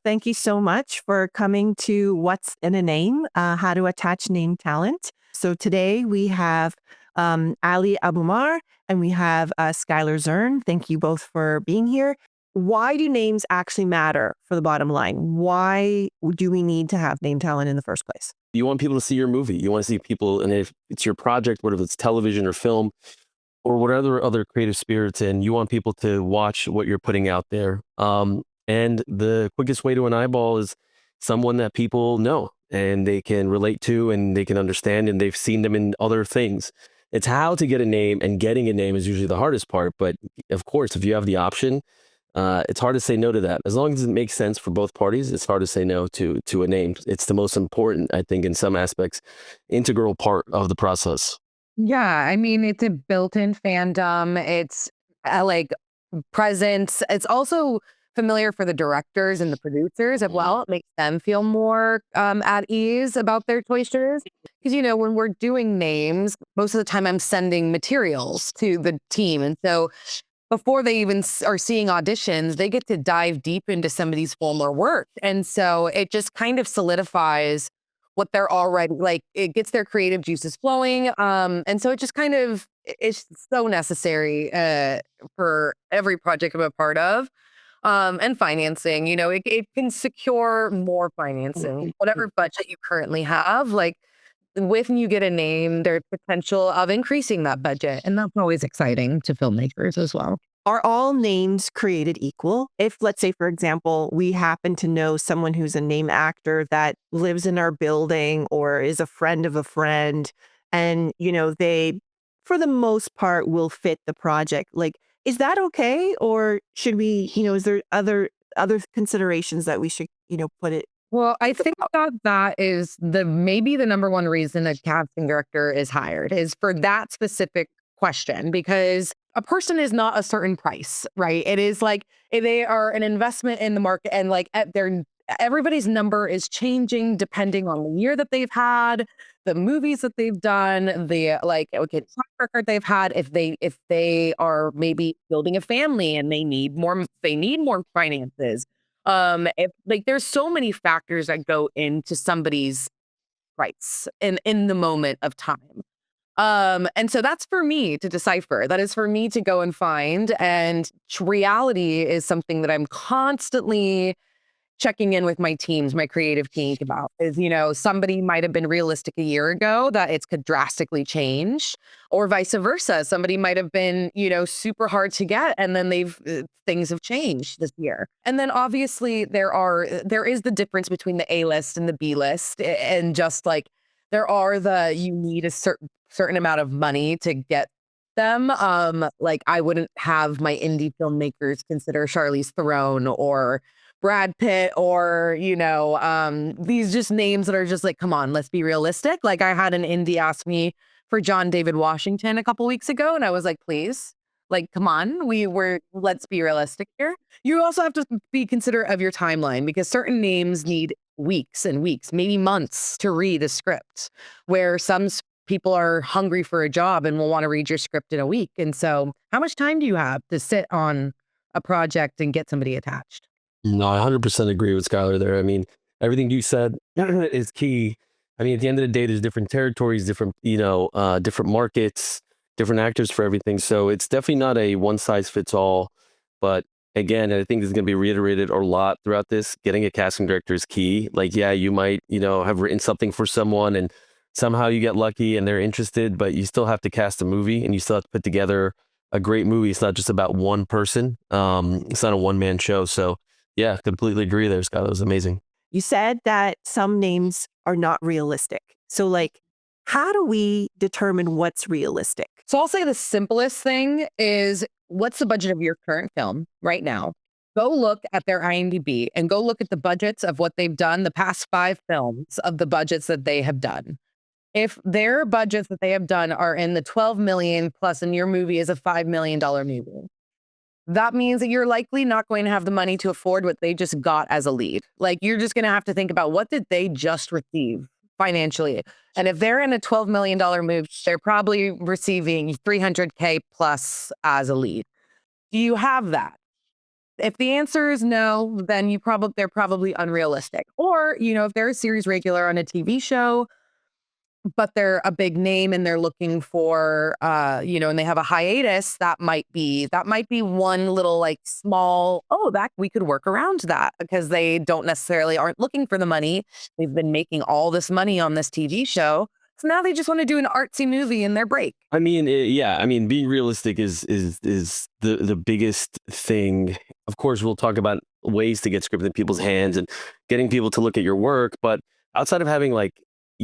thank you so much for coming to What's in a Name, How to Attach Name Talent. So today we have Ali Abumar and we have Skyler Zurn. Thank you both for being here. Why do names actually matter for the bottom line? Why do we need to have name talent in the first place? You want people to see your movie. You want to see people, and if it's your project, whether it's television or film, or whatever other creative spirits in, you want people to watch what you're putting out there. And the quickest way to an eyeball is someone that people know and they can relate to and they can understand and they've seen them in other things. It's how to get a name, and getting a name is usually the hardest part. But of course, if you have the option, it's hard to say no to that. As long as it makes sense for both parties, it's hard to say no to a name. It's the most important, I think, in some aspects, integral part of the process. Yeah, I mean, it's a built-in fandom. It's like presence. It's also familiar for the directors and the producers as well. It makes them feel more at ease about their choices. Because, when we're doing names, most of the time I'm sending materials to the team. And so before they even are seeing auditions, they get to dive deep into somebody's former work. And so it just kind of solidifies what they're already like. It gets their creative juices flowing. And so it just kind of, it's so necessary for every project I'm a part of. And financing, it can secure more financing, whatever budget you currently have. Like when you get a name, there's potential of increasing that budget. And that's always exciting to filmmakers as well. Are all names created equal? If, let's say, for example, we happen to know someone who's a name actor that lives in our building or is a friend of a friend, and, they, for the most part, will fit the project. Like, is that okay? Or should we, is there other considerations that we should, put it? Well, I think that is maybe the number one reason a casting director is hired is for that specific question, because a person is not a certain price, right? It is like they are an investment in the market, and like everybody's number is changing depending on the year that they've had, the movies that they've done, the track record they've had. If they are maybe building a family and they need more finances. There's so many factors that go into somebody's price in the moment of time. And so that's for me to decipher. That is for me to go and find. And reality is something that I'm constantly checking in with my teams, my creative team about is, somebody might have been realistic a year ago that it's could drastically change, or vice versa. Somebody might have been, super hard to get, and then things have changed this year. And then obviously there is the difference between the A list and the B list, and just like you need a certain amount of money to get them. Like I wouldn't have my indie filmmakers consider Charlize Theron or Brad Pitt or, these just names that are just like, come on, let's be realistic. Like I had an indie ask me for John David Washington a couple weeks ago, and I was like, please, like, come on, let's be realistic here. You also have to be considerate of your timeline, because certain names need weeks and weeks, maybe months to read a script, where some people are hungry for a job and will want to read your script in a week. And so how much time do you have to sit on a project and get somebody attached? No, I 100% agree with Skylar there. I mean, everything you said is key. I mean, at the end of the day, there's different territories, different, different markets, different actors for everything. So it's definitely not a one size fits all. But again, I think this is going to be reiterated a lot throughout this. Getting a casting director is key. Like, yeah, you might, have written something for someone and somehow you get lucky and they're interested, but you still have to cast a movie and you still have to put together a great movie. It's not just about one person. It's not a one-man show. So yeah, completely agree there, Scott. That was amazing. You said that some names are not realistic. So like, how do we determine what's realistic? So I'll say the simplest thing is, what's the budget of your current film right now? Go look at their IMDb and go look at the budgets of what they've done, the past 5 films of the budgets that they have done. If their budgets that they have done are in the 12 million plus, and your movie is a $5 million movie, that means that you're likely not going to have the money to afford what they just got as a lead. Like, you're just going to have to think about, what did they just receive financially? And if they're in a $12 million movie, they're probably receiving $300K plus as a lead. Do you have that? If the answer is no, then they're probably unrealistic. Or, if they're a series regular on a TV show, but they're a big name and they're looking for, and they have a hiatus, that might be one little like small, that we could work around that because they aren't looking for the money. They've been making all this money on this TV show. So now they just want to do an artsy movie in their break. I mean, being realistic is the biggest thing. Of course, we'll talk about ways to get script in people's hands and getting people to look at your work, but outside of having like,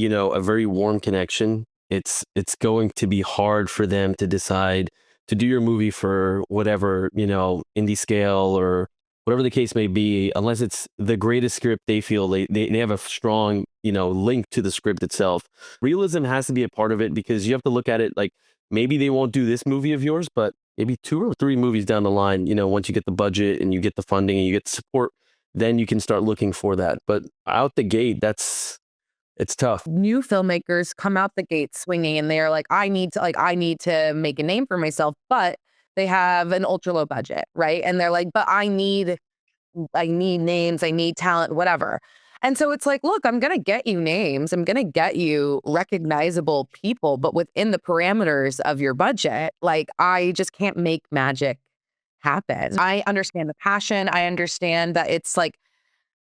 a very warm connection, it's going to be hard for them to decide to do your movie for whatever, indie scale or whatever the case may be, unless it's the greatest script they feel they have a strong, link to the script itself. Realism has to be a part of it because you have to look at it like maybe they won't do this movie of yours, but maybe 2 or 3 movies down the line, once you get the budget and you get the funding and you get the support, then you can start looking for that. But out the gate, it's tough. New filmmakers come out the gate swinging and they're like, I need to make a name for myself, but they have an ultra low budget, right? And they're like, but I need names, I need talent, whatever. And so it's like, look, I'm going to get you names. I'm going to get you recognizable people, but within the parameters of your budget, like I just can't make magic happen. I understand the passion. I understand that it's like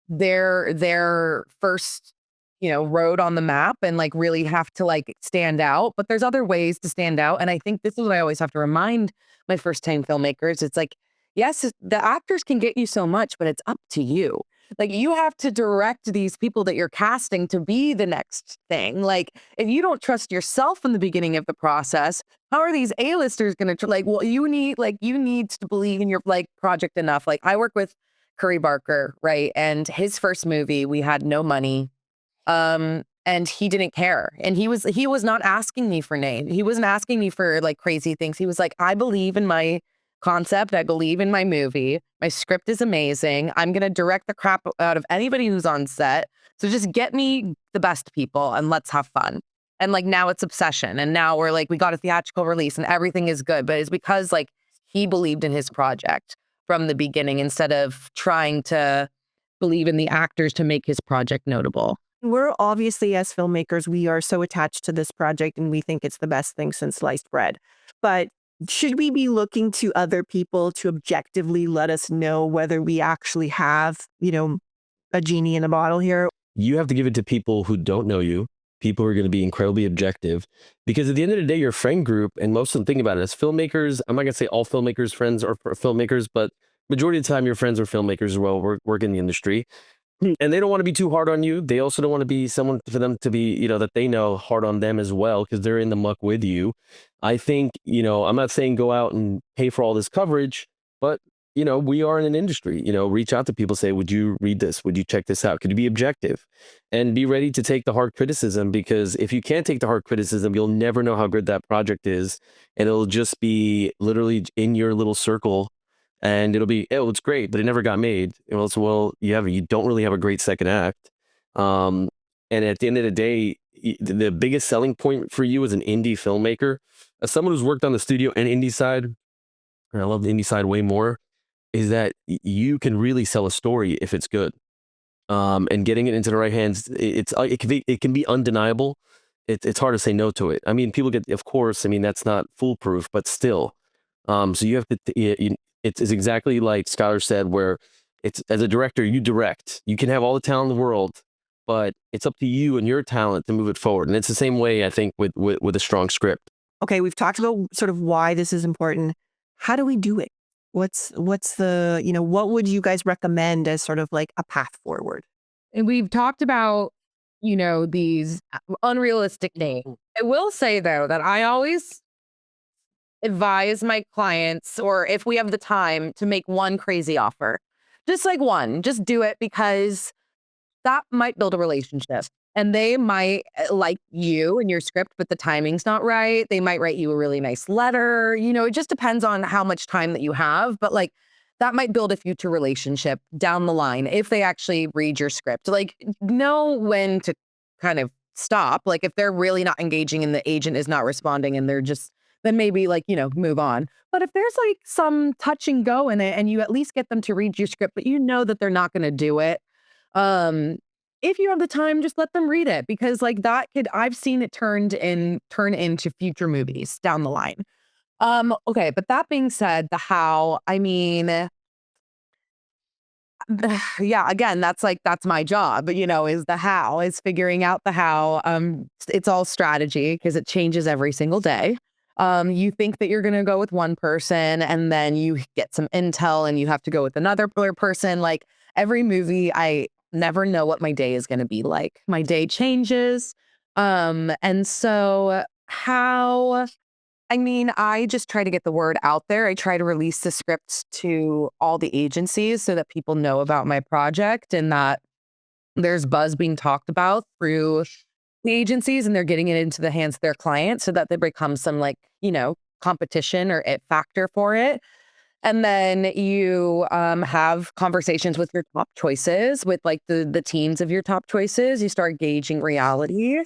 their first road on the map and like really have to like stand out. But there's other ways to stand out. And I think this is what I always have to remind my first time filmmakers. It's like, yes, the actors can get you so much, but it's up to you. Like you have to direct these people that you're casting to be the next thing. Like if you don't trust yourself in the beginning of the process, how are these A-listers going to well, you need to believe in your like project enough. Like I work with Curry Barker, right? And his first movie, we had no money. And he didn't care. And he was not asking me for name. He wasn't asking me for like crazy things. He was like, I believe in my concept. I believe in my movie. My script is amazing. I'm going to direct the crap out of anybody who's on set. So just get me the best people and let's have fun. And like now it's obsession. And now we're like, we got a theatrical release and everything is good. But it's because like he believed in his project from the beginning instead of trying to believe in the actors to make his project notable. We're obviously, as filmmakers, we are so attached to this project and we think it's the best thing since sliced bread. But should we be looking to other people to objectively let us know whether we actually have, a genie in a bottle here? You have to give it to people who don't know you, people who are going to be incredibly objective, because at the end of the day, your friend group, and most of them think about it as filmmakers. I'm not going to say all filmmakers' friends are filmmakers, but majority of the time, your friends are filmmakers as well, work in the industry. And they don't want to be too hard on you. They also don't want to be someone for them to be, that they know hard on them as well, because they're in the muck with you. I think, I'm not saying go out and pay for all this coverage, but, we are in an industry, reach out to people, say, would you read this? Would you check this out? Could you be objective and be ready to take the hard criticism? Because if you can't take the hard criticism, you'll never know how good that project is. And it'll just be literally in your little circle. And it'll be, oh, it's great, but it never got made. Well, you don't really have a great second act. And at the end of the day, the biggest selling point for you as an indie filmmaker, as someone who's worked on the studio and indie side, and I love the indie side way more, is that you can really sell a story if it's good. And getting it into the right hands, it can be undeniable. It's hard to say no to it. I mean, people get, of course, that's not foolproof, but still. So you have to, it's exactly like Skyler said, where it's as a director, you direct. You can have all the talent in the world, but it's up to you and your talent to move it forward. And it's the same way, I think, with a strong script. Okay, we've talked about sort of why this is important. How do we do it? What's the, what would you guys recommend as sort of like a path forward? And we've talked about, these unrealistic names. I will say, though, that I always advise my clients, or if we have the time, to make one crazy offer. Just like one, just do it, because that might build a relationship and they might like you and your script, but the timing's not right. They might write you a really nice letter. It just depends on how much time that you have, but like that might build a future relationship down the line if they actually read your script. Like know when to kind of stop. Like if they're really not engaging and the agent is not responding and they're just then maybe like, move on. But if there's like some touch and go in it and you at least get them to read your script, but you know that they're not going to do it, if you have the time, just let them read it, because like I've seen it turn into future movies down the line. Okay, but that being said, the how, I mean, yeah, again, that's my job, is the how, is figuring out the how. It's all strategy because it changes every single day. You think that you're going to go with one person and then you get some intel and you have to go with another person. Like every movie, I never know what my day is going to be like. My day changes. And so I just try to get the word out there. I try to release the scripts to all the agencies so that people know about my project and that there's buzz being talked about through the agencies, and they're getting it into the hands of their clients so that there becomes some competition or it factor for it. And then you have conversations with your top choices, with like the teams of your top choices. You start gauging reality.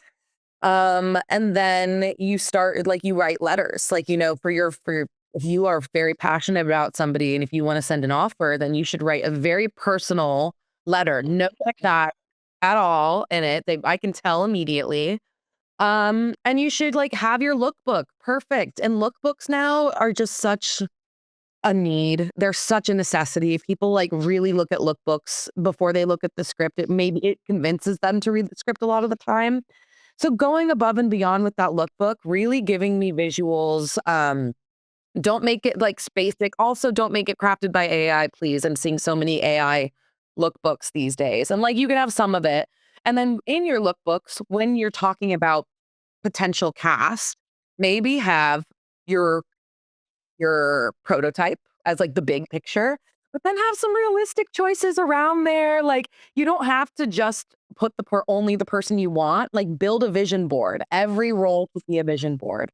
And then you start, like, you write letters, like, if you are very passionate about somebody and if you want to send an offer, then you should write a very personal letter. No like that at all in it. I can tell immediately. And you should like have your lookbook perfect. And lookbooks now are just such a need. They're such a necessity. If people like really look at lookbooks before they look at the script, it convinces them to read the script a lot of the time. So going above and beyond with that lookbook, really giving me visuals. Don't make it like basic. Also, don't make it crafted by AI, please. I'm seeing so many AI lookbooks these days. And like you can have some of it. And then in your lookbooks, when you're talking about potential cast, maybe have your prototype as like the big picture, but then have some realistic choices around there. Like you don't have to just put only the person you want. Like build a vision board. Every role could be a vision board.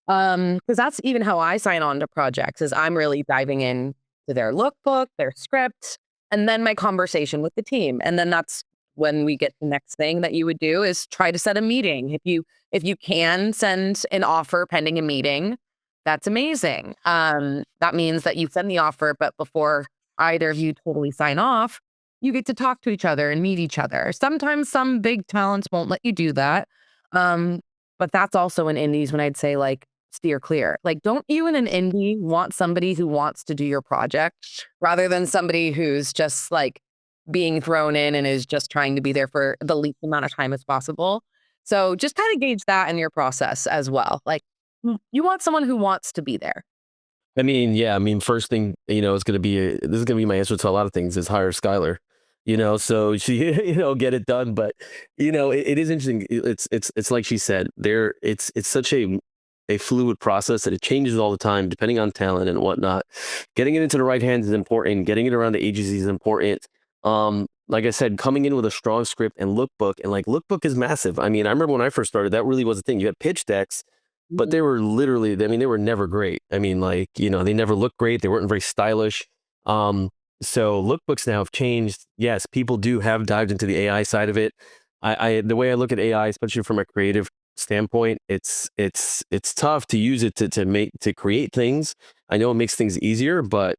Because that's even how I sign on to projects, is I'm really diving in to their lookbook, their script, and then my conversation with the team. And then that's when we get the next thing that you would do is try to set a meeting. If you can send an offer pending a meeting, that's amazing. That means that you send the offer, but before either of you totally sign off, you get to talk to each other and meet each other. Sometimes some big talents won't let you do that. But that's also in indies when I'd say like steer clear. Like, don't you in an indie want somebody who wants to do your project rather than somebody who's just like being thrown in and is just trying to be there for the least amount of time as possible? So just kind of gauge that in your process as well. Like, you want someone who wants to be there. I mean, yeah, I mean, first thing, it's going to be, this is going to be my answer to a lot of things, is hire Skyler, so she, get it done. But, it is interesting. It's like she said there, it's such a fluid process that it changes all the time, depending on talent and whatnot. Getting it into the right hands is important. Getting it around the agency is important. Like I said, coming in with a strong script and lookbook, and like lookbook is massive. I mean, I remember when I first started, that really was the thing. You had pitch decks, but they were literally, I mean, they were never great. I mean, like, they never looked great. They weren't very stylish. So lookbooks now have changed. Yes, people have dived into the AI side of it. The way I look at AI, especially from a creative standpoint, it's tough to use it to create things. I know it makes things easier, but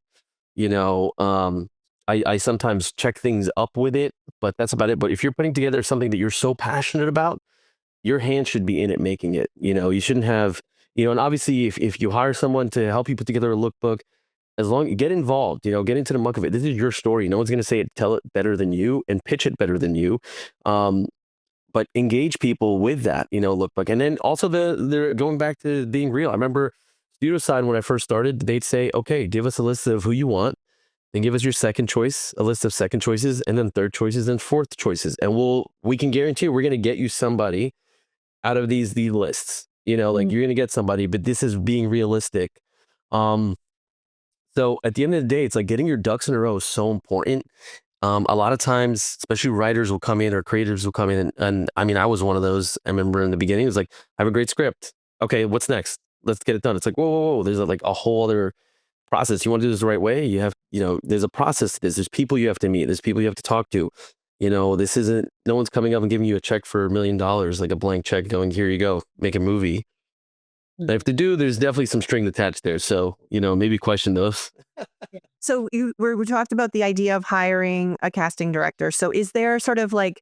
I sometimes check things up with it, but that's about it. But if you're putting together something that you're so passionate about, your hand should be in it making it. You shouldn't have, and obviously if you hire someone to help you put together a lookbook, as long get involved, get into the muck of it. This is your story. No one's going to say it, tell it better than you and pitch it better than you. But engage people with that, lookbook. And then also they're going back to being real. I remember studio side, when I first started, they'd say, okay, give us a list of who you want. Then give us your second choice, a list of second choices, and then third choices and fourth choices. And we can guarantee we're going to get you somebody out of these lists, like you're going to get somebody, but this is being realistic. So at the end of the day, it's like getting your ducks in a row is so important. A lot of times, especially writers will come in or creators will come in. And I mean, I was one of those. I remember in the beginning, it was like, I have a great script. Okay, what's next? Let's get it done. It's like, whoa. There's like a whole other process. You want to do this the right way? You have, there's a process to this. There's people you have to meet. There's people you have to talk to. This isn't, no one's coming up and giving you a check for $1 million, like a blank check going, here you go, make a movie. If they do, there's definitely some string attached there. So, maybe question those. So we talked about the idea of hiring a casting director. So is there sort of like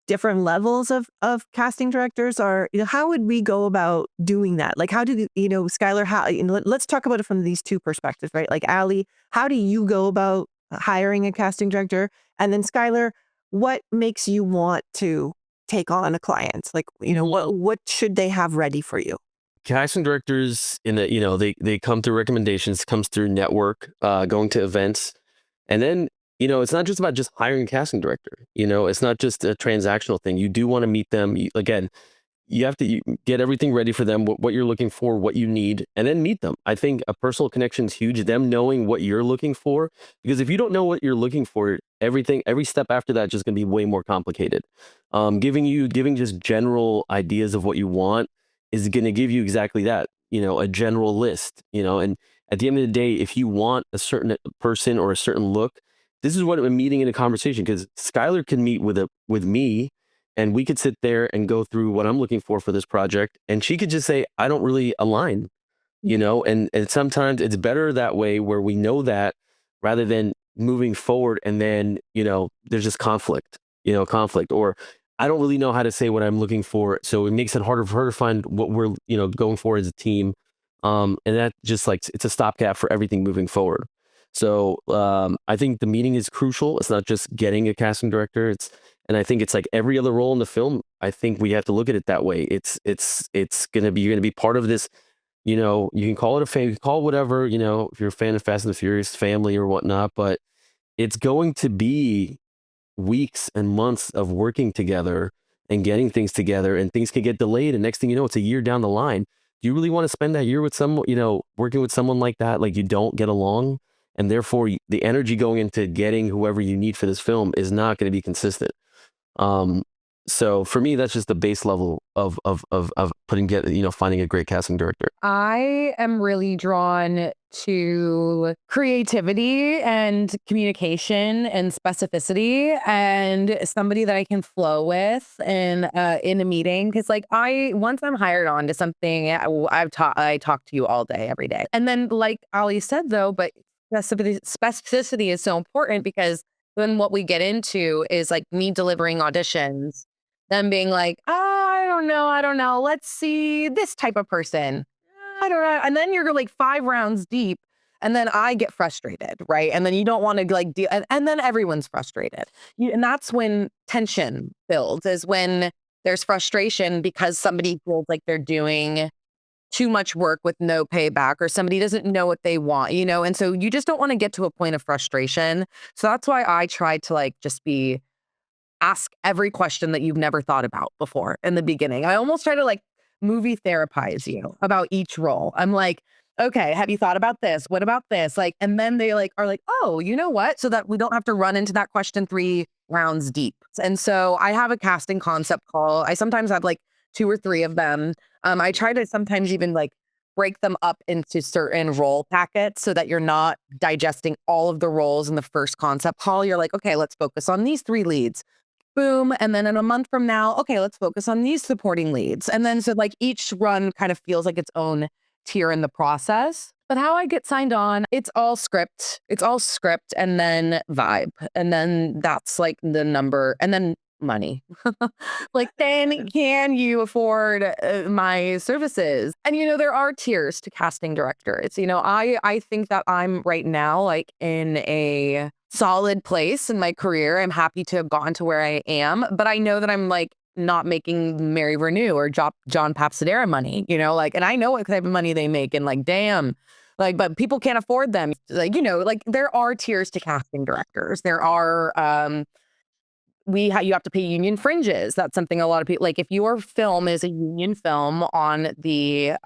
different levels of casting directors, or how would we go about doing that? Like, how do Skyler, how, let's talk about it from these two perspectives, right? Like, Allie, how do you go about hiring a casting director? And then Skyler, what makes you want to take on a client? Like, what should they have ready for you? Casting directors they come through recommendations, comes through network, going to events. And then, it's not just about just hiring a casting director. It's not just a transactional thing. You do want to meet them. Again, you have to get everything ready for them, what you're looking for, what you need, and then meet them. I think a personal connection is huge. Them knowing what you're looking for, because if you don't know what you're looking for, every step after that is just going to be way more complicated. Giving just general ideas of what you want is going to give you exactly that, a general list, and at the end of the day, if you want a certain person or a certain look, this is what a meeting and a conversation, because Skyler can meet with me, and we could sit there and go through what I'm looking for this project. And she could just say, I don't really align, and sometimes it's better that way, where we know that, rather than moving forward. And then, there's just conflict, or I don't really know how to say what I'm looking for. So it makes it harder for her to find what we're, going for as a team. And that just like, it's a stopgap for everything moving forward. So I think the meeting is crucial. It's not just getting a casting director. And I think it's like every other role in the film. I think we have to look at it that way. You're gonna be part of this. You can call it a fan, you can call it whatever. If you're a fan of Fast and the Furious, family or whatnot, but it's going to be weeks and months of working together and getting things together, and things can get delayed. And next thing you know, it's a year down the line. Do you really want to spend that year with someone, working with someone like that, like you don't get along? And therefore, the energy going into getting whoever you need for this film is not going to be consistent. So for me, that's just the base level of finding a great casting director. I am really drawn to creativity and communication and specificity, and somebody that I can flow with in a meeting. Because once I'm hired on to something, I talk to you all day, every day. And then, like Ali said, though, but specificity is so important, because then what we get into is like me delivering auditions, them being like, oh, I don't know. Let's see this type of person. I don't know. And then you're like 5 rounds deep, and then I get frustrated, right? And then you don't want to like deal, and then everyone's frustrated. And that's when tension builds, is when there's frustration because somebody feels like they're doing too much work with no payback, or somebody doesn't know what they want, and so you just don't want to get to a point of frustration. So that's why I try to like just ask every question that you've never thought about before in the beginning. I almost try to like movie therapize you about each role. I'm like, okay, have you thought about this? What about this? Like, and then they like are like, oh, you know what? So that we don't have to run into that question 3 rounds deep. And so I have a casting concept call. I sometimes have like 2 or 3 of them. I try to sometimes even like break them up into certain role packets, so that you're not digesting all of the roles in the first concept call. You're like, okay, let's focus on these 3 leads. Boom. And then in a month from now, okay, let's focus on these supporting leads. And then so like each run kind of feels like its own tier in the process. But how I get signed on, it's all script. It's all script and then vibe. And then that's like the number, and then money. Like, then can you afford my services? And there are tiers to casting director. It's I think that I'm right now like in a solid place in my career. I'm happy to have gotten to where I am, but I know that I'm like not making Mary Vernew or John Papsadera money, and I know what type of money they make, and like, damn, like, but people can't afford them. Like, like there are tiers to casting directors. There are, you have to pay union fringes. That's something a lot of people, like if your film is a union film on the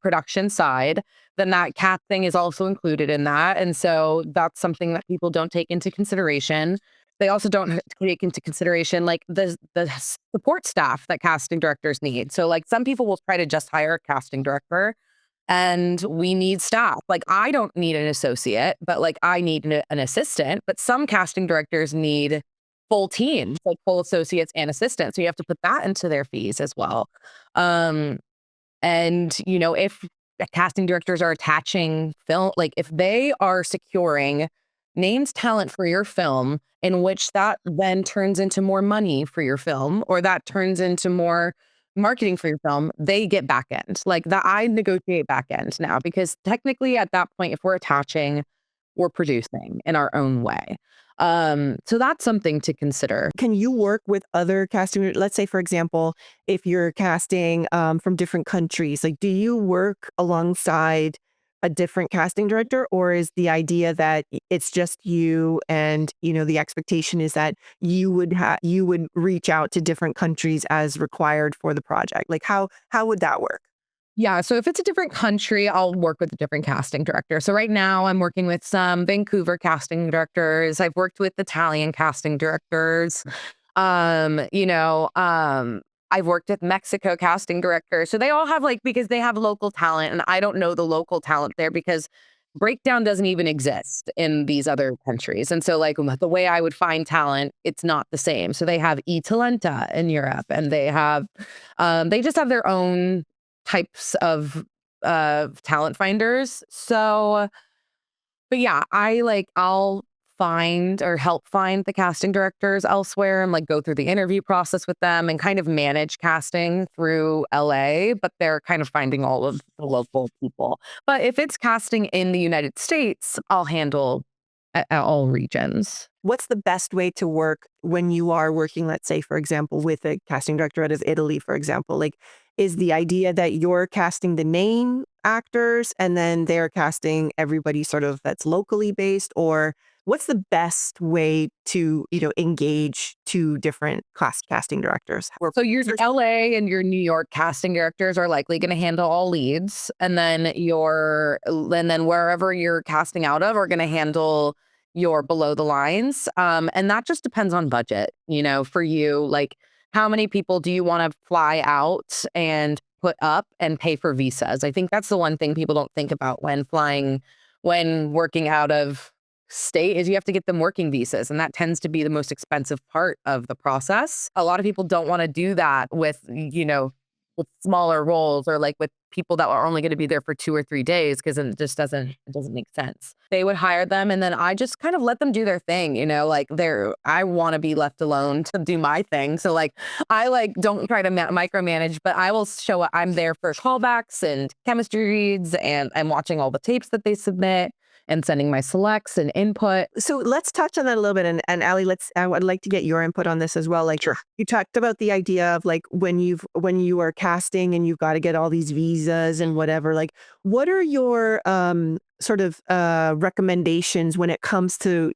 production side, then that casting is also included in that. And so that's something that people don't take into consideration. They also don't take into consideration like the support staff that casting directors need. So like some people will try to just hire a casting director, and we need staff. Like I don't need an associate, but like I need an assistant. But some casting directors need full teams, like full associates and assistants. So you have to put that into their fees as well. And, you know, if casting directors are attaching film, like if they are securing named talent for your film, in which that then turns into more money for your film, or that turns into more marketing for your film, they get back end. Like that, I negotiate back end now, because technically at that point, if we're attaching, we're producing in our own way. So that's something to consider. Can you work with other casting? Let's say, for example, if you're casting from different countries, like, do you work alongside a different casting director, or is the idea that it's just you, and the expectation is that you would reach out to different countries as required for the project? Like, how would that work? Yeah, so if it's a different country, I'll work with a different casting director. So right now I'm working with some Vancouver casting directors. I've worked with Italian casting directors. You know, I've worked with Mexico casting directors. So they all have because they have local talent, and I don't know the local talent there because breakdown doesn't even exist in these other countries. And so the way I would find talent, it's not the same. So they have Talenta in Europe, and they just have their own types of talent finders. So, but yeah, I'll find or help find the casting directors elsewhere and go through the interview process with them and kind of manage casting through LA, but they're kind of finding all of the local people. But if it's casting in the United States, I'll handle all regions. What's the best way to work when you are working, let's say, for example, with a casting director out of Italy, for example? Like, is the idea that you're casting the name actors and then they're casting everybody sort of that's locally based? Or what's the best way to, engage two different casting directors? So your LA and your New York casting directors are likely going to handle all leads, and then wherever you're casting out of are going to handle your below the lines. And that just depends on budget, for you. Like, how many people do you want to fly out and put up and pay for visas? I think that's the one thing people don't think about when working out of state is you have to get them working visas, and that tends to be the most expensive part of the process. A lot of people don't want to do that with smaller roles, or with people that are only going to be there for 2 or 3 days, because it just doesn't make sense. They would hire them, and then I just kind of let them do their thing. I want to be left alone to do my thing. So I don't try to micromanage, but I will show up. I'm there for callbacks and chemistry reads, and I'm watching all the tapes that they submit and sending my selects and input. So let's touch on that a little bit. And Allie, I would like to get your input on this as well. Sure. You talked about the idea of when you are casting and you've got to get all these visas and whatever, what are your sort of recommendations when it comes to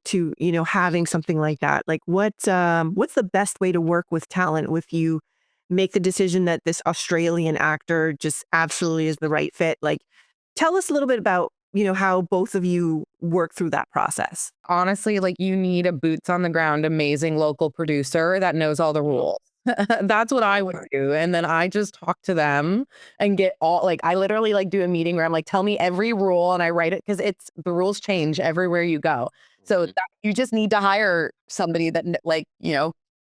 having something like that? What's the best way to work with talent if you make the decision that this Australian actor just absolutely is the right fit? Tell us a little bit about how both of you work through that process. Honestly, you need a boots on the ground, amazing local producer that knows all the rules. That's what I would do. And then I just talk to them and get I literally do a meeting where I'm tell me every rule, and I write it, because the rules change everywhere you go. So you just need to hire somebody that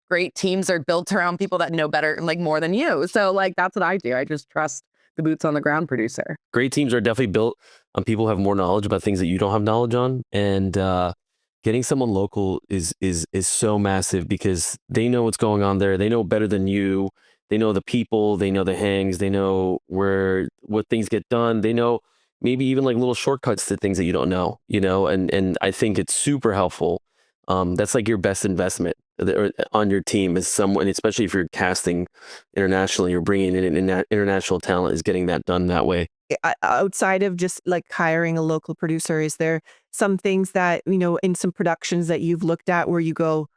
great teams are built around people that know better, more than you. So that's what I do. I just trust the boots on the ground producer. Great teams are definitely built on people who have more knowledge about things that you don't have knowledge on. And getting someone local is so massive, because they know what's going on there. They know better than you. They know the people, they know the hangs, they know what things get done. They know maybe even little shortcuts to things that you don't know, and I think it's super helpful. That's your best investment on your team, is someone, especially if you're casting internationally, you're bringing in international talent, is getting that done that way. Outside of just hiring a local producer, is there some things that, in some productions that you've looked at where you go,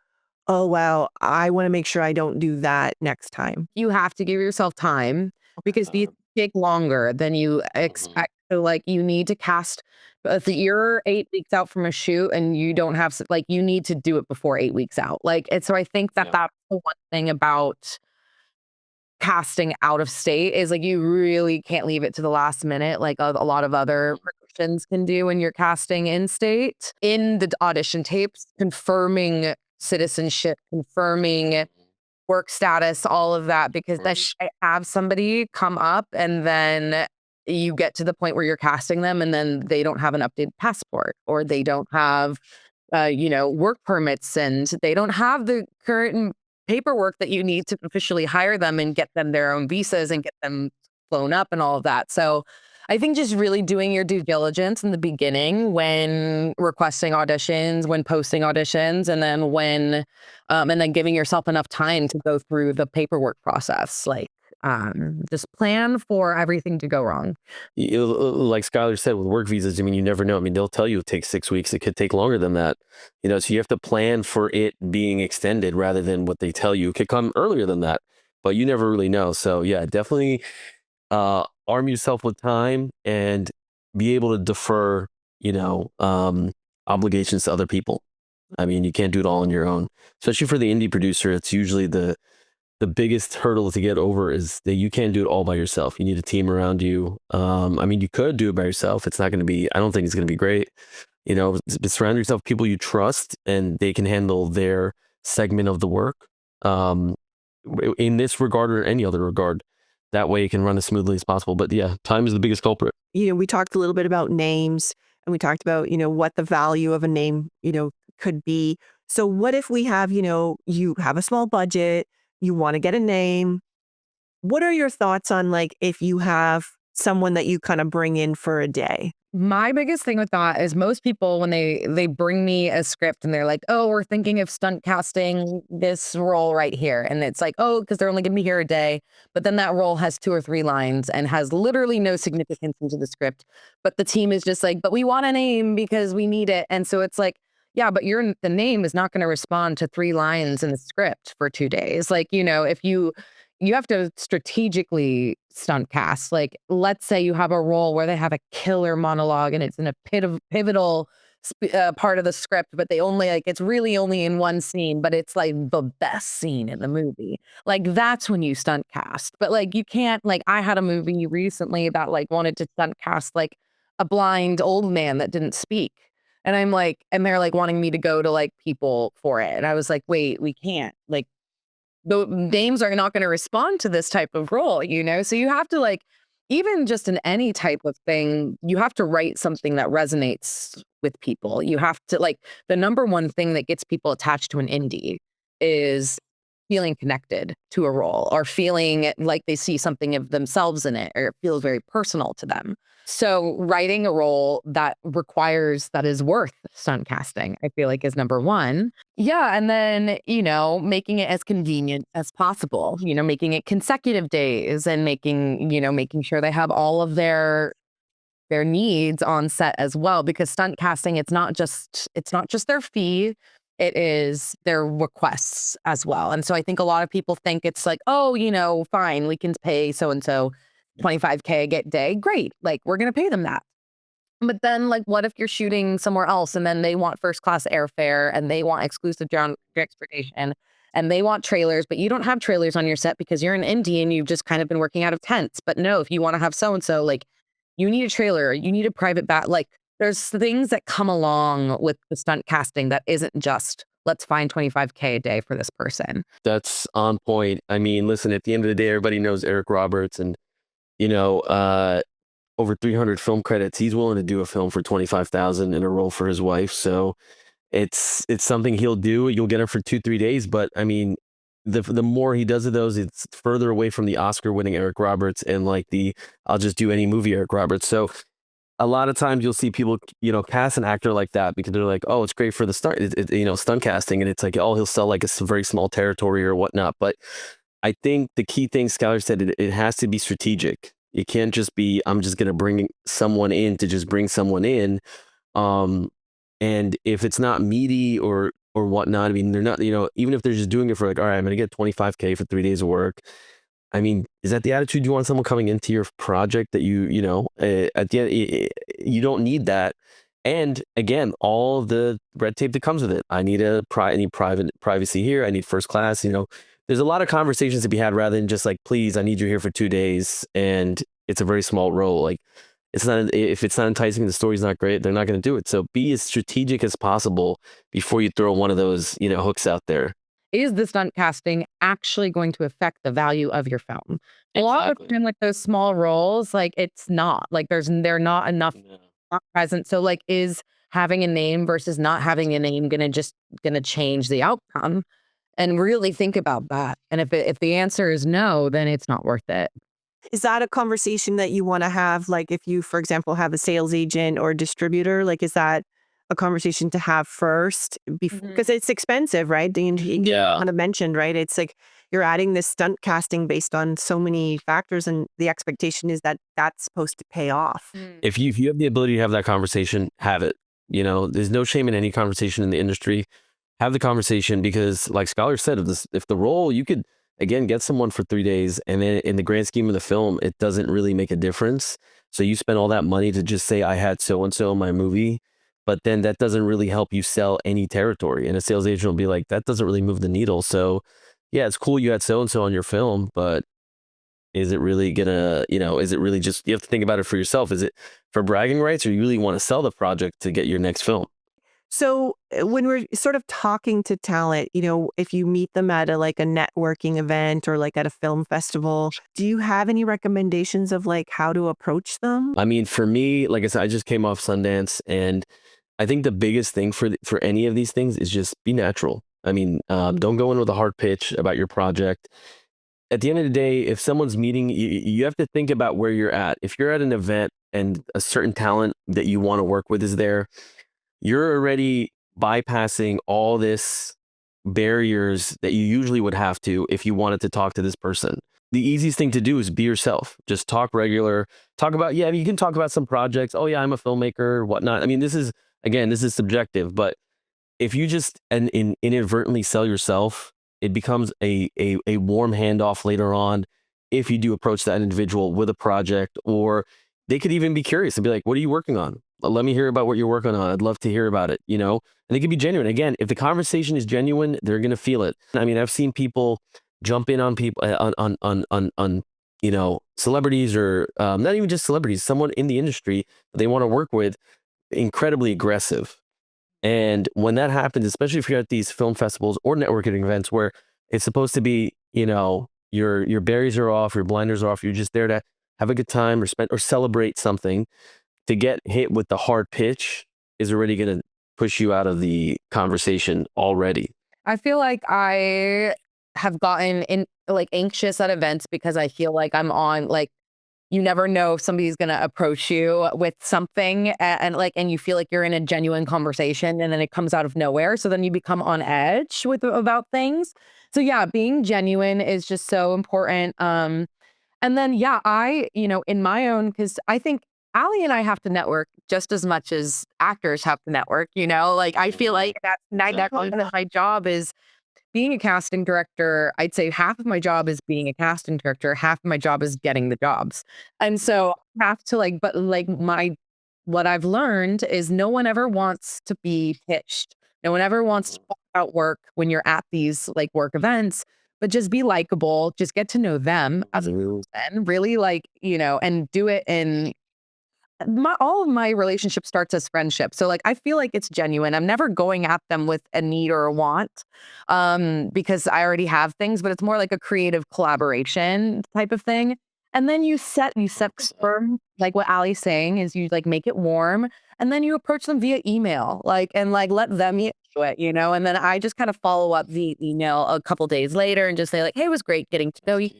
oh, wow, I want to make sure I don't do that next time? You have to give yourself time, because these take longer than you expect. So you need to cast. If you're 8 weeks out from a shoot and you don't have, you need to do it before 8 weeks out. And so I think that that's the one thing about casting out of state is you really can't leave it to the last minute, a lot of other productions can do when you're casting in state. In the audition tapes, confirming citizenship, confirming work status, all of that, because I have somebody come up and then you get to the point where you're casting them and then they don't have an updated passport or they don't have, work permits and they don't have the current paperwork that you need to officially hire them and get them their own visas and get them flown up and all of that. So I think just really doing your due diligence in the beginning when requesting auditions, when posting auditions, and then giving yourself enough time to go through the paperwork process. Like, just plan for everything to go wrong. Like Skyler said, with work visas, I mean, you never know. I mean, they'll tell you it takes 6 weeks. It could take longer than that. So you have to plan for it being extended rather than what they tell you. It could come earlier than that, but you never really know. So yeah, definitely arm yourself with time and be able to defer, obligations to other people. I mean, you can't do it all on your own, especially for the indie producer. It's usually the biggest hurdle to get over is that you can't do it all by yourself. You need a team around you. I mean, you could do it by yourself. It's not going to be, I don't think it's going to be great. Surround yourself with people you trust and they can handle their segment of the work. In this regard or any other regard, that way it can run as smoothly as possible. But yeah, time is the biggest culprit. We talked a little bit about names and we talked about, what the value of a name, could be. So what if we have, you have a small budget, you want to get a name. What are your thoughts on like if you have someone that you kind of bring in for a day? My biggest thing with that is most people, when they bring me a script and they're like, oh, we're thinking of stunt casting this role right here. And it's like, oh, because they're only going to be here a day. But then that role has 2 or 3 lines and has literally no significance into the script. But the team is just like, but we want a name because we need it. And so it's like, yeah, but the name is not going to respond to 3 lines in the script for 2 days. Like, if you have to strategically stunt cast. Like, let's say you have a role where they have a killer monologue and it's in a pivotal part of the script, but they only it's really only in one scene, but it's like the best scene in the movie. Like, that's when you stunt cast. But like, you can't, like, I had a movie recently that like wanted to stunt cast like a blind old man that didn't speak. And I'm like, and they're like wanting me to go to like people for it. And I was like, wait, we can't. Like, the names are not going to respond to this type of role, So you have to like, even just in any type of thing, you have to write something that resonates with people. You have to like, the number one thing that gets people attached to an indie is feeling connected to a role or feeling like they see something of themselves in it or it feels very personal to them. So writing a role that is worth stunt casting, I feel like is number one. Yeah. And then, making it as convenient as possible, making it consecutive days and making sure they have all of their needs on set as well, because stunt casting, it's not just their fee. It is their requests as well. And so I think a lot of people think it's like, oh, fine, we can pay so-and-so $25K a day. Great. Like, we're going to pay them that. But then, like, what if you're shooting somewhere else and then they want first class airfare and they want exclusive transportation and they want trailers, but you don't have trailers on your set because you're an indie and you've just kind of been working out of tents. But no, if you want to have so-and-so, like, you need a trailer, you need a private like, there's things that come along with the stunt casting that isn't just, let's find $25K a day for this person. That's on point. I mean, listen, at the end of the day, everybody knows Eric Roberts and, over 300 film credits. He's willing to do a film for $25,000 in a role for his wife. So it's something he'll do. You'll get him for 2-3 days. But I mean, the more he does of those, it's further away from the Oscar-winning Eric Roberts and like I'll just do any movie Eric Roberts. So a lot of times you'll see people, cast an actor like that because they're like, oh, it's great for the stunt casting. And it's like, oh, he'll sell like a very small territory or whatnot. But I think the key thing Skyler said, it has to be strategic. It can't just be, I'm just going to bring someone in to just bring someone in. And if it's not meaty or whatnot, I mean, they're not, even if they're just doing it for like, all right, I'm going to get $25K for 3 days of work. I mean, is that the attitude you want someone coming into your project that at the end, you don't need that. And again, all the red tape that comes with it. I need private privacy here. I need first class, There's a lot of conversations to be had rather than just like, please, I need you here for 2 days. And it's a very small role. Like, if it's not enticing, the story's not great, they're not going to do it. So be as strategic as possible before you throw one of those, hooks out there. is the stunt casting actually going to affect the value of your film? A lot of time, like those small roles, like it's not like they're not enough present. So like, is having a name versus not having a name gonna change the outcome? And really think about that. And if the answer is no, then it's not worth it. Is that a conversation that you wanna have, like, if you, for example, have a sales agent or distributor? Like, is that a conversation to have first because it's expensive, right? You kind of mentioned, right? It's like you're adding this stunt casting based on so many factors, and the expectation is that that's supposed to pay off. If you have the ability to have that conversation, have it. You know, there's no shame in any conversation in the industry. Have the conversation because, like Skyler said, if the role you could again get someone for 3 days, and then in the grand scheme of the film, it doesn't really make a difference. So you spend all that money to just say I had so and so in my movie, but then that doesn't really help you sell any territory. And a sales agent will be like, that doesn't really move the needle. So yeah, it's cool you had so and so on your film, but is it really gonna, is it really just, you have to think about it for yourself. Is it for bragging rights, or you really want to sell the project to get your next film? So when we're sort of talking to talent, if you meet them at like a networking event or like at a film festival, do you have any recommendations of like how to approach them? I mean, for me, like I said, I just came off Sundance, and I think the biggest thing for any of these things is just be natural. I mean, don't go in with a hard pitch about your project. At the end of the day, if someone's meeting, you have to think about where you're at. If you're at an event and a certain talent that you want to work with is there, you're already bypassing all this barriers that you usually would have to if you wanted to talk to this person. The easiest thing to do is be yourself. Just talk regular. Talk about, yeah, you can talk about some projects. Oh yeah, I'm a filmmaker, whatnot. I mean, this is subjective, but if you just inadvertently sell yourself, it becomes a warm handoff later on if you do approach that individual with a project, or they could even be curious and be like, what are you working on? Let me hear about what you're working on. I'd love to hear about it, And they can be genuine. Again, if the conversation is genuine, they're going to feel it. I mean, I've seen people jump in on people on celebrities, or not even just celebrities, someone in the industry that they want to work with, incredibly aggressive. And when that happens, especially if you're at these film festivals or networking events where it's supposed to be, your barriers are off, your blinders are off, you're just there to have a good time or celebrate something, to get hit with the hard pitch is already going to push you out of the conversation already. I feel like I have gotten anxious at events because I feel like I'm on you never know if somebody's going to approach you with something and you feel like you're in a genuine conversation, and then it comes out of nowhere. So then you become on edge about things. So yeah, being genuine is just so important. And then, yeah, in my own, because I think Ali and I have to network just as much as actors have to network, I feel like that's my job is being a casting director. I'd say half of my job is being a casting director, half of my job is getting the jobs. And so I have to what I've learned is no one ever wants to be pitched. No one ever wants to talk about work when you're at these work events, but just be likable, just get to know them as a person, really and do it in all of my relationship starts as friendship. So I feel like it's genuine. I'm never going at them with a need or a want because I already have things, but it's more like a creative collaboration type of thing. And then you set firm, like what Ali's saying is you make it warm, and then you approach them via email, and let them into it, and then I just kind of follow up via email a couple days later and just say hey, it was great getting to know you.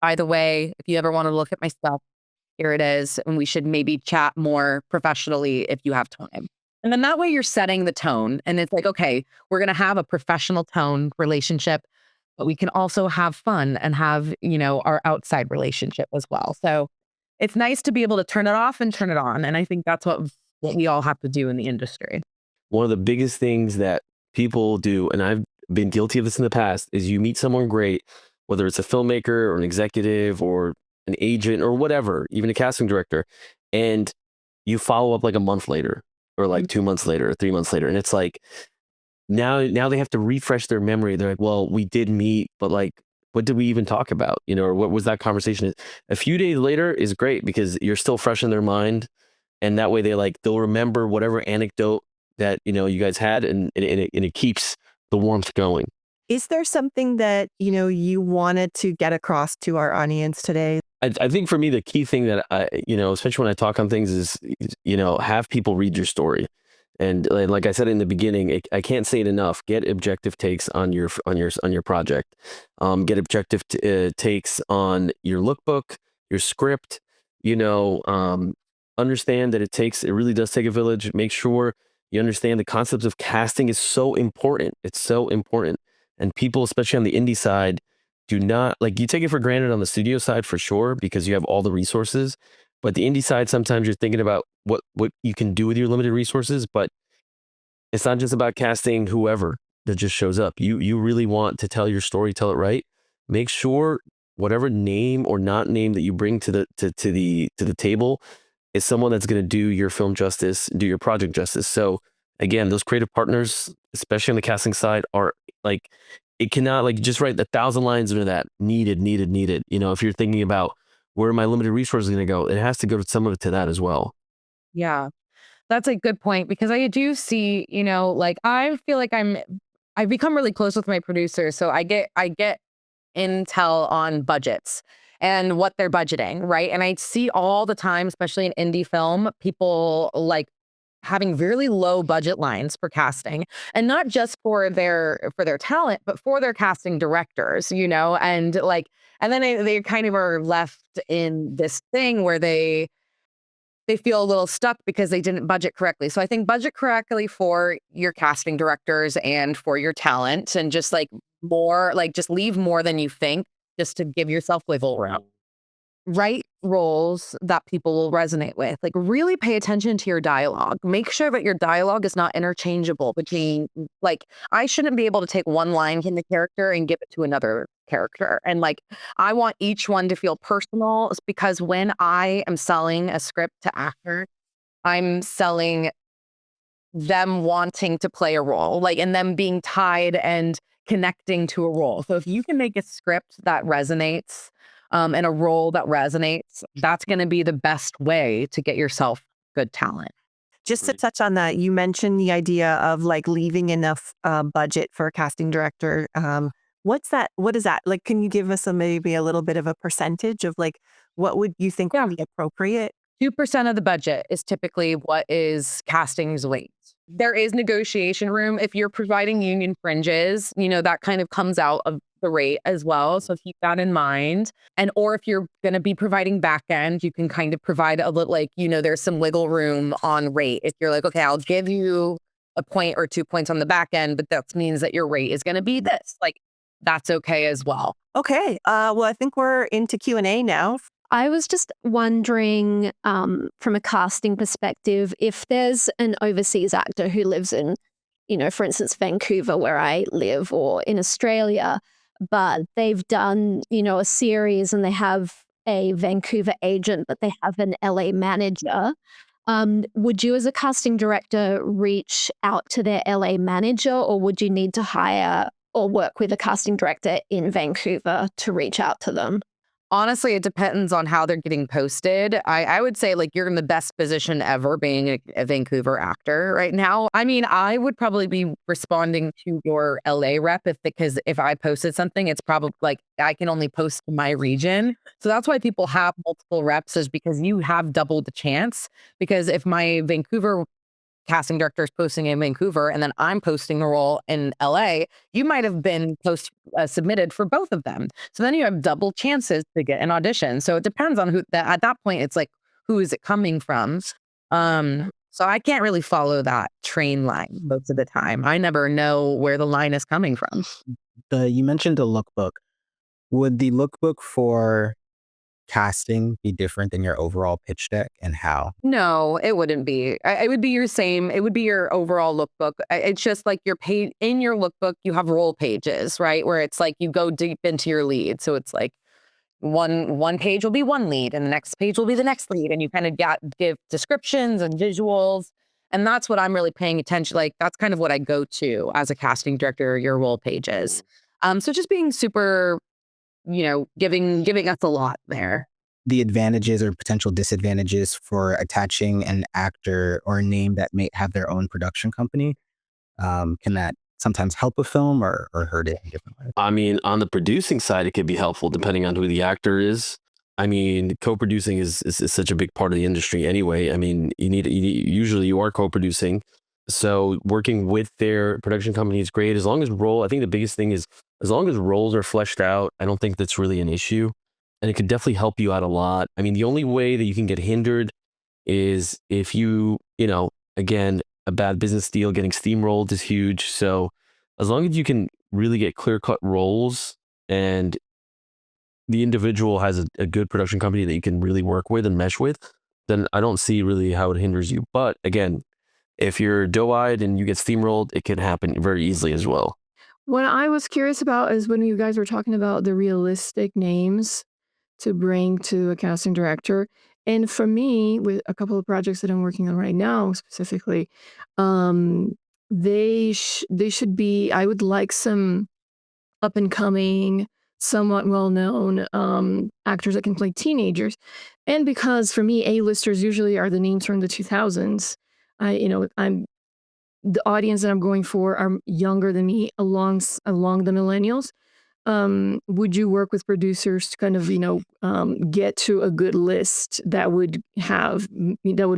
By the way, if you ever want to look at my stuff, here it is, and we should maybe chat more professionally if you have time. And then that way you're setting the tone, and it's okay, we're going to have a professional tone relationship, but we can also have fun and have, our outside relationship as well. So it's nice to be able to turn it off and turn it on. And I think that's what we all have to do in the industry. One of the biggest things that people do, and I've been guilty of this in the past, is you meet someone great, whether it's a filmmaker or an executive or an agent or whatever, even a casting director, and you follow up a month later or 2 months later or 3 months later. And it's now they have to refresh their memory. They're well, we did meet, but what did we even talk about? Or what was that conversation? A few days later is great because you're still fresh in their mind. And that way they'll remember whatever anecdote that, you guys had, and it keeps the warmth going. Is there something that, you wanted to get across to our audience today? I think for me, the key thing that especially when I talk on things is, have people read your story. And like I said in the beginning, I can't say it enough. Get objective takes on your project. Get objective takes on your lookbook, your script. Understand that it really does take a village. Make sure you understand the concepts of casting is so important. It's so important, and people, especially on the indie side, do not you take it for granted on the studio side for sure because you have all the resources. But the indie side, sometimes you're thinking about what you can do with your limited resources, but it's not just about casting whoever that just shows up. You really want to tell your story, tell it right. Make sure whatever name or not name that you bring to the table is someone that's going to do your film justice, do your project justice. So again, those creative partners, especially on the casting side, are it cannot just write 1,000 lines into that needed. If you're thinking about where my limited resources going to go, it has to go to some of it to that as well. Yeah. That's a good point because I do see, I feel like I've become really close with my producer. So I get intel on budgets and what they're budgeting, right? And I see all the time, especially in indie film, people having really low budget lines for casting, and not just for their talent, but for their casting directors, and then they kind of are left in this thing where they feel a little stuck because they didn't budget correctly. So I think budget correctly for your casting directors and for your talent, and just just leave more than you think, just to give yourself wiggle room. Write roles that people will resonate with. Really pay attention to your dialogue. Make sure that your dialogue is not interchangeable between, I shouldn't be able to take one line in the character and give it to another character. And I want each one to feel personal, because when I am selling a script to actors, I'm selling them wanting to play a role, and them being tied and connecting to a role. So if you can make a script that resonates, and a role that resonates, that's going to be the best way to get yourself good talent. Just to touch on that, you mentioned the idea of leaving enough budget for a casting director. What's that? What is that? Can you give us maybe a little bit of a percentage of what would you think would be appropriate? 2% of the budget is typically what is casting's weight. There is negotiation room. If you're providing union fringes, that kind of comes out of the rate as well. So keep that in mind. Or if you're going to be providing back end, you can kind of provide a little, there's some wiggle room on rate. If you're okay, I'll give you a point or 2 points on the back end, but that means that your rate is going to be this. That's okay as well. Okay. Well, I think we're into Q&A now. I was just wondering, from a casting perspective, if there's an overseas actor who lives in, for instance, Vancouver, where I live, or in Australia, but they've done, a series and they have a Vancouver agent, but they have an LA manager. Would you as a casting director reach out to their LA manager, or would you need to hire or work with a casting director in Vancouver to reach out to them? Honestly, it depends on how they're getting posted. I would say you're in the best position ever being a Vancouver actor right now. I mean, I would probably be responding to your LA rep because if I posted something, it's probably I can only post to my region. So that's why people have multiple reps, is because you have double the chance. Because if my Vancouver casting director is posting in Vancouver and then I'm posting a role in LA, you might have been submitted for both of them. So then you have double chances to get an audition. So it depends on who at that point, it's who is it coming from? So I can't really follow that train line most of the time. I never know where the line is coming from. You mentioned the lookbook. Would the lookbook for casting be different than your overall pitch deck, and how? No, it wouldn't be. It would be your same. It would be your overall lookbook. It's just your page in your lookbook. You have role pages, right? Where it's you go deep into your lead. So it's one page will be one lead, and the next page will be the next lead, and you kind of give descriptions and visuals. And that's what I'm really paying attention. That's kind of what I go to as a casting director. Your role pages. So just being super, giving us a lot there. The advantages or potential disadvantages for attaching an actor or a name that may have their own production company. Can that sometimes help a film or hurt it in different ways? I mean, on the producing side, it could be helpful depending on who the actor is. I mean, co-producing is such a big part of the industry anyway. I mean, usually you are co-producing. So working with their production company is great. As long as I think the biggest thing is as long as roles are fleshed out, I don't think that's really an issue. And it could definitely help you out a lot. I mean, the only way that you can get hindered is if again, a bad business deal, getting steamrolled is huge. So as long as you can really get clear-cut roles and the individual has a good production company that you can really work with and mesh with, then I don't see really how it hinders you. But again, if you're doe-eyed and you get steamrolled, it can happen very easily as well. What I was curious about is when you guys were talking about the realistic names to bring to a casting director. And for me, with a couple of projects that I'm working on right now specifically, they should be, I would like some up and coming, somewhat well known actors that can play teenagers. And because for me, A-listers usually are the names from the 2000s. I'm the audience that I'm going for are younger than me along the millennials. Would you work with producers to kind of, get to a good list that would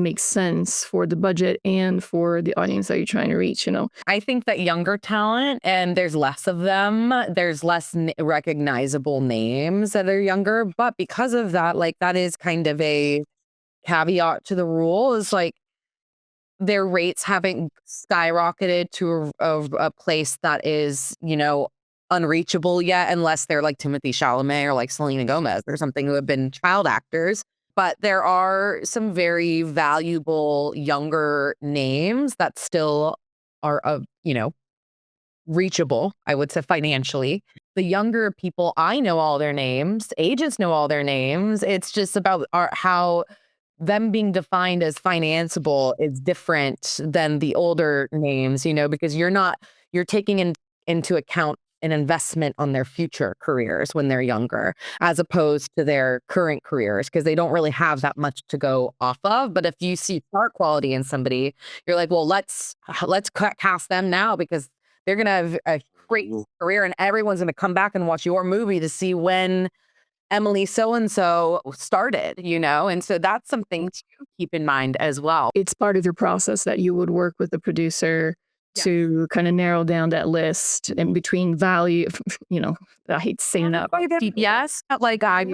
make sense for the budget and for the audience that you're trying to reach, I think that younger talent, and there's less of them, there's less recognizable names that are younger. But because of that, like that is kind of a caveat to the rule, is like their rates haven't skyrocketed to a place that is, unreachable yet, unless they're like Timothy Chalamet or like Selena Gomez or something, who have been child actors. But there are some very valuable younger names that still are, reachable, I would say, financially. The younger people, I know all their names, agents know all their names. It's just about how them being defined as financeable is different than the older names, because you're taking into account an investment on their future careers when they're younger, as opposed to their current careers, because they don't really have that much to go off of. But if you see star quality in somebody, you're like, well, let's cast them now, because they're going to have a great career and everyone's going to come back and watch your movie to see when Emily so-and-so started, and so that's something to keep in mind as well. It's part of your process that you would work with the producer to kind of narrow down that list in between value, I hate saying that. Yes, like I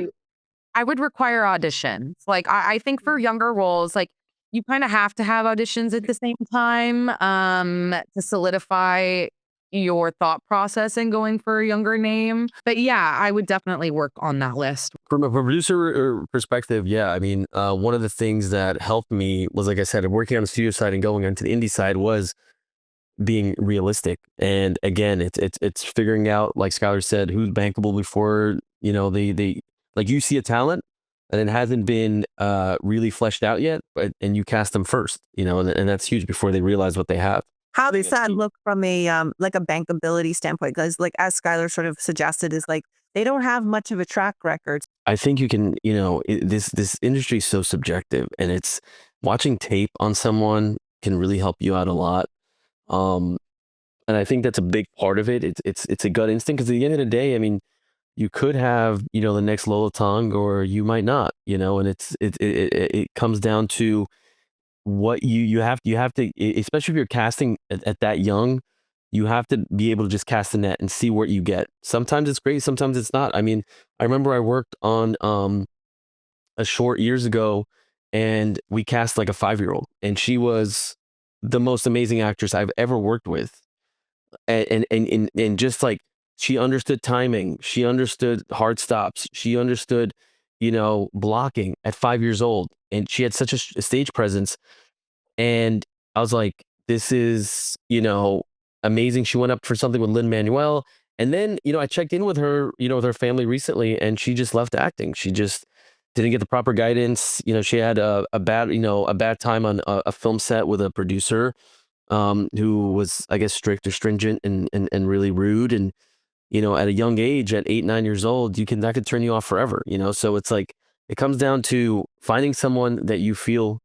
would require auditions. Like I think for younger roles, like you kind of have to have auditions at the same time to solidify your thought process in going for a younger name. But yeah, I would definitely work on that list. From a producer perspective, yeah, I mean, one of the things that helped me was, like I said, working on the studio side and going onto the indie side was being realistic. And again, it's figuring out, like Skyler said, who's bankable before, they like you see a talent and it hasn't been really fleshed out yet, and you cast them first, and that's huge before they realize what they have. How does that look from a like a bankability standpoint? Because like as Skyler sort of suggested, is like they don't have much of a track record. I think you can, this industry is so subjective, and it's watching tape on someone can really help you out a lot. And I think that's a big part of it. It's a gut instinct, because at the end of the day, I mean, you could have, the next Lola Tong, or you might not, and it comes down to what you have to, especially if you're casting at that young, you have to be able to just cast the net and see what you get. Sometimes it's great, sometimes it's not. I mean, I remember I worked on a short years ago, and we cast like a 5-year-old, and she was the most amazing actress I've ever worked with. And just like, she understood timing, she understood hard stops, she understood, blocking at 5 years old, and she had such a stage presence. And I was like, this is, amazing. She went up for something with Lin-Manuel, and then, I checked in with her, with her family recently, and she just left acting. She just didn't get the proper guidance. She had a bad time on a film set with a producer who was, I guess, strict or stringent and really rude. And, at a young age, at 8, 9 years old, that could turn you off forever, So it's like, it comes down to finding someone that you feel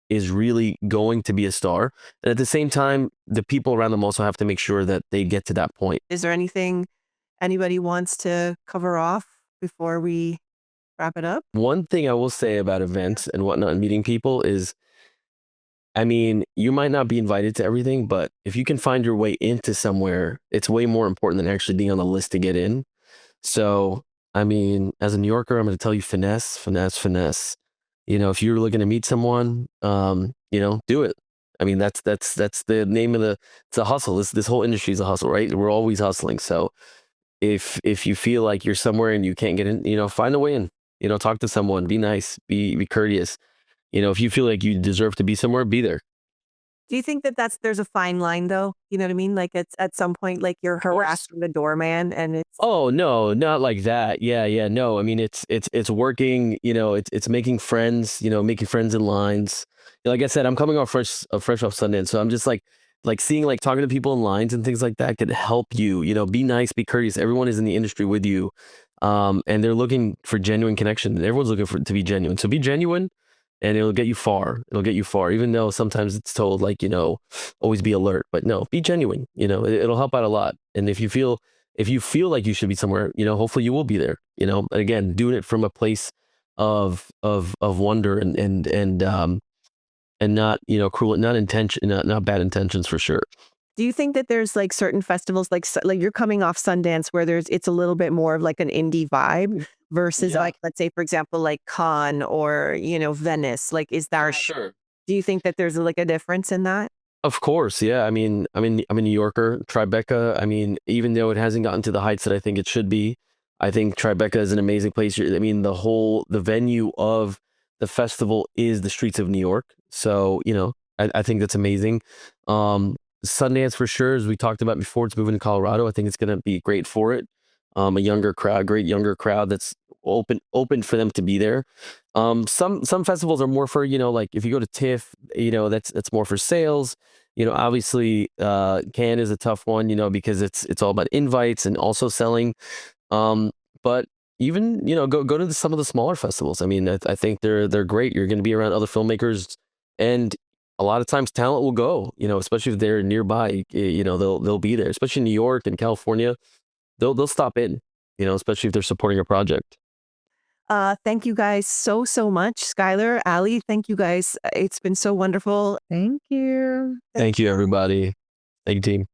is really going to be a star. And at the same time, the people around them also have to make sure that they get to that point. Is there anything anybody wants to cover off before we wrap it up? One thing I will say about events and whatnot and meeting people is, I mean, you might not be invited to everything, but if you can find your way into somewhere, it's way more important than actually being on the list to get in. So, I mean, as a New Yorker, I'm going to tell you finesse, finesse, finesse. You know, if you're looking to meet someone, you know, do it. I mean, that's the name of it's a hustle. This whole industry is a hustle, right? We're always hustling. So if you feel like you're somewhere and you can't get in, you know, find a way in. You know, talk to someone, be nice, be courteous. You know, if you feel like you deserve to be somewhere, be there. Do you think that there's a fine line though? You know what I mean? Like it's at some point, like you're harassing the doorman and it's. Oh no, not like that. Yeah, no. I mean, it's working. You know, it's making friends. You know, making friends in lines. Like I said, I'm coming off fresh off Sundance, so I'm just like seeing like talking to people in lines and things like that could help you. You know, be nice, be courteous. Everyone is in the industry with you, and they're looking for genuine connection. Everyone's looking to be genuine. So be genuine, and it'll get you far. It'll get you far, even though sometimes it's told like, you know, always be alert, but no, be genuine. You know, it'll help out a lot. And if you feel like you should be somewhere, you know, hopefully you will be there. You know, and again, doing it from a place of wonder and not, you know, cruel, not bad intentions for sure. Do you think that there's like certain festivals, like you're coming off Sundance, where it's a little bit more of like an indie vibe versus Yeah. like, let's say, for example, like Cannes or, you know, Venice? Like, is there, Sure. do you think that there's like a difference in that? Of course, yeah. I mean, I'm a New Yorker. Tribeca, I mean, even though it hasn't gotten to the heights that I think it should be, I think Tribeca is an amazing place. I mean, the venue of the festival is the streets of New York. So, you know, I think that's amazing. Sundance for sure, as we talked about before, it's moving to Colorado. I think it's going to be great for it. A younger crowd, great younger crowd that's open for them to be there. Some festivals are more for, you know, like if you go to TIFF, you know, that's more for sales. You know, obviously, Cannes is a tough one, you know, because it's all about invites and also selling. But even, you know, go to some of the smaller festivals. I mean, I think they're great. You're going to be around other filmmakers, and a lot of times talent will go. You know, especially if they're nearby. You know, they'll be there. Especially in New York and California, they'll stop in. You know, especially if they're supporting a project. Thank you guys so much. Skyler, Ali, thank you guys. It's been so wonderful. Thank you. Thank you, everybody. Thank you, team.